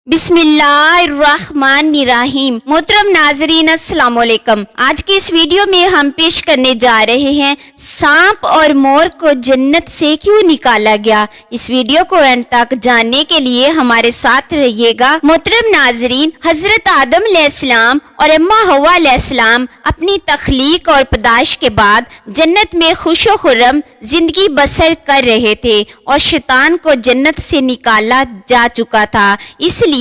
بسم اللہ الرحمن الرحیم۔ محترم ناظرین السلام علیکم۔ آج کی اس ویڈیو میں ہم پیش کرنے جا رہے ہیں سانپ اور مور کو جنت سے کیوں نکالا گیا۔ اس ویڈیو کو اینڈ تک جاننے کے لیے ہمارے ساتھ رہیے گا۔ محترم ناظرین، حضرت آدم علیہ السلام اور اماں حوا علیہ السلام اپنی تخلیق اور پیدائش کے بعد جنت میں خوش و خرم زندگی بسر کر رہے تھے اور شیطان کو جنت سے نکالا جا چکا تھا۔ اس لیے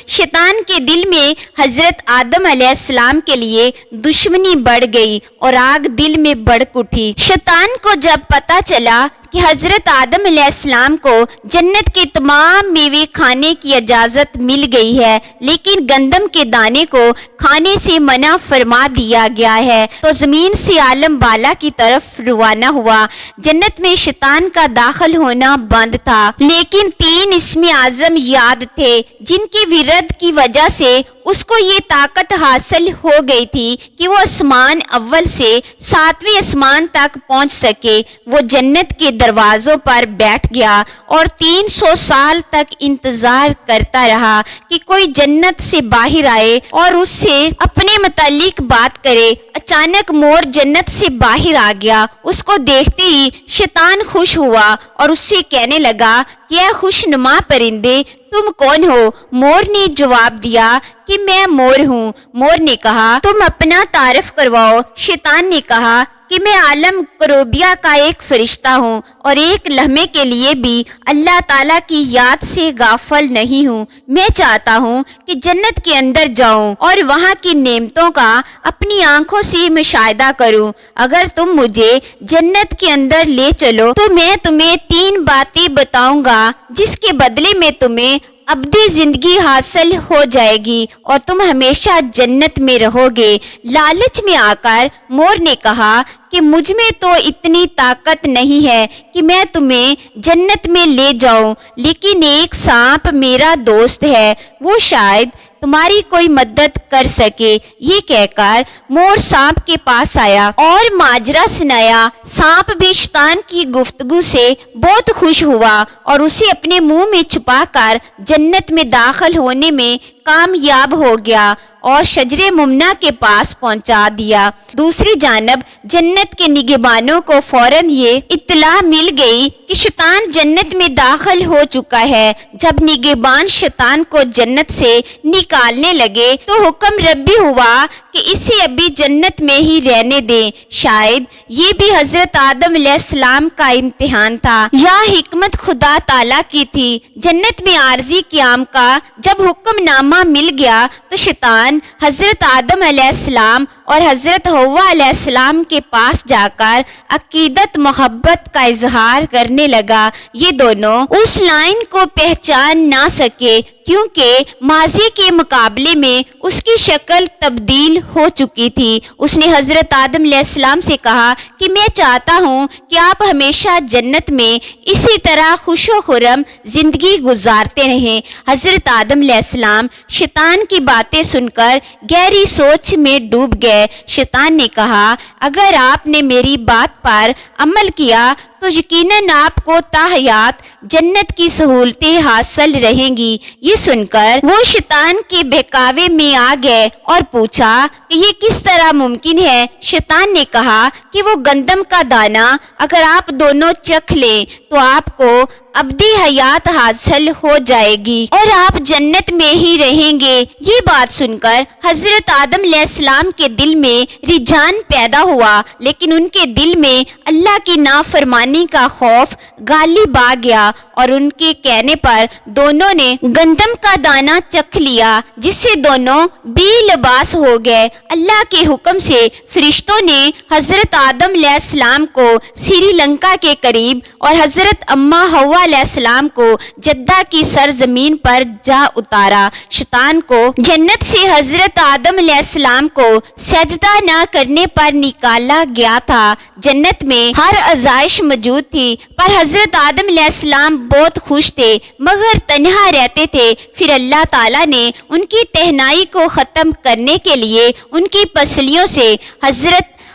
شیطان کے دل میں حضرت آدم علیہ السلام کے لیے دشمنی بڑھ گئی اور آگ دل میں بھڑک اٹھی۔ شیطان کو جب پتہ چلا کہ حضرت آدم علیہ السلام کو جنت کے تمام میوے کھانے کی اجازت مل گئی ہے لیکن گندم کے دانے کو کھانے سے منع فرما دیا گیا ہے، تو زمین سے عالم بالا کی طرف روانہ ہوا۔ جنت میں شیطان کا داخل ہونا بند تھا، لیکن 3 اسم اعظم یاد تھے جن کی ورد کی وجہ سے اس کو یہ طاقت حاصل ہو گئی تھی کہ وہ آسمان اول سے 7ویں آسمان تک پہنچ سکے۔ وہ جنت کے دروازوں پر بیٹھ گیا اور 300 سال تک انتظار کرتا رہا کہ کوئی جنت سے باہر آئے اور اس سے اپنے متعلق بات کرے۔ اچانک مور جنت سے باہر آ گیا۔ اس کو دیکھتے ہی شیطان خوش ہوا اور اس سے کہنے لگا کہ اے خوش نما پرندے، تم کون ہو؟ مور نے جواب دیا کہ میں مور ہوں۔ مور نے کہا تم اپنا تعارف کرواؤ۔ شیطان نے کہا کہ میں عالم کروبیہ کا ایک فرشتہ ہوں اور ایک لمحے کے لیے بھی اللہ تعالیٰ کی یاد سے غافل نہیں ہوں۔ میں چاہتا ہوں کہ جنت کے اندر جاؤں اور وہاں کی نعمتوں کا اپنی آنکھوں سے مشاہدہ کروں۔ اگر تم مجھے جنت کے اندر لے چلو تو میں تمہیں 3 باتیں بتاؤں گا جس کے بدلے میں تمہیں ابدی زندگی حاصل ہو جائے گی اور تم ہمیشہ جنت میں رہو گے۔ لالچ میں آ کر مور نے کہا کہ مجھ میں تو اتنی طاقت نہیں ہے کہ میں تمہیں جنت میں لے جاؤں، لیکن ایک سانپ میرا دوست ہے، وہ شاید تمہاری کوئی مدد کر سکے۔ یہ کہہ کر مور سانپ کے پاس آیا اور ماجرا سنایا۔ سانپ بھی شیطان کی گفتگو سے بہت خوش ہوا اور اسے اپنے منہ میں چھپا کر جنت میں داخل ہونے میں کامیاب ہو گیا اور شجر ممنہ کے پاس پہنچا دیا۔ دوسری جانب جنت کے نگہبانوں کو فوراً یہ اطلاع مل گئی کہ شیطان جنت میں داخل ہو چکا ہے۔ جب نگہبان شیطان کو جنت سے نکالنے لگے تو حکم ربی ہوا کہ اسے ابھی جنت میں ہی رہنے دیں۔ شاید یہ بھی حضرت آدم علیہ السلام کا امتحان تھا یا حکمت خدا تعالیٰ کی تھی۔ جنت میں عارضی قیام کا جب حکم نامہ مل گیا تو شیطان حضرت آدم علیہ السلام اور حضرت حوا علیہ السلام کے پاس جا کر عقیدت محبت کا اظہار کرنے لگا۔ یہ دونوں اس لائن کو پہچان نہ سکے کیونکہ ماضی کے مقابلے میں اس کی شکل تبدیل ہو چکی تھی۔ اس نے حضرت آدم علیہ السلام سے کہا کہ میں چاہتا ہوں کہ آپ ہمیشہ جنت میں اسی طرح خوش و خرم زندگی گزارتے رہیں۔ حضرت آدم علیہ السلام شیطان کی باتیں سن کر گہری سوچ میں ڈوب گئے۔ شیطان نے کہا اگر آپ نے میری بات پر عمل کیا تو یقیناً آپ کو تا حیات جنت کی سہولتیں حاصل رہیں گی۔ یہ سن کر وہ شیطان کے بہکاوے میں آ گئے اور پوچھا کہ یہ کس طرح ممکن ہے۔ شیطان نے کہا کہ وہ گندم کا دانہ اگر آپ دونوں چکھ لیں تو آپ کو ابدی حیات حاصل ہو جائے گی اور آپ جنت میں ہی رہیں گے۔ یہ بات سن کر حضرت آدم علیہ السلام کے دل میں رجحان پیدا ہوا، لیکن ان کے دل میں اللہ کی نافرمانی کا خوف غالب آ گیا اور ان کے کہنے پر دونوں نے گندم کا دانہ چکھ لیا جس سے دونوں بے لباس ہو گئے۔ اللہ کے حکم سے فرشتوں نے حضرت آدم علیہ السلام کو سری لنکا کے قریب اور حضرت اماں حوا علیہ السلام کو جدہ کی سرزمین پر جا اتارا۔ شیطان کو جنت سے حضرت آدم علیہ السلام کو سجدہ نہ کرنے پر نکالا گیا تھا۔ جنت میں ہر آزائش موجود تھی پر حضرت آدم علیہ السلام بہت خوش تھے مگر تنہا رہتے تھے۔ پھر اللہ تعالیٰ نے ان کی تنہائی کو ختم کرنے کے لیے ان کی پسلیوں سے حضرت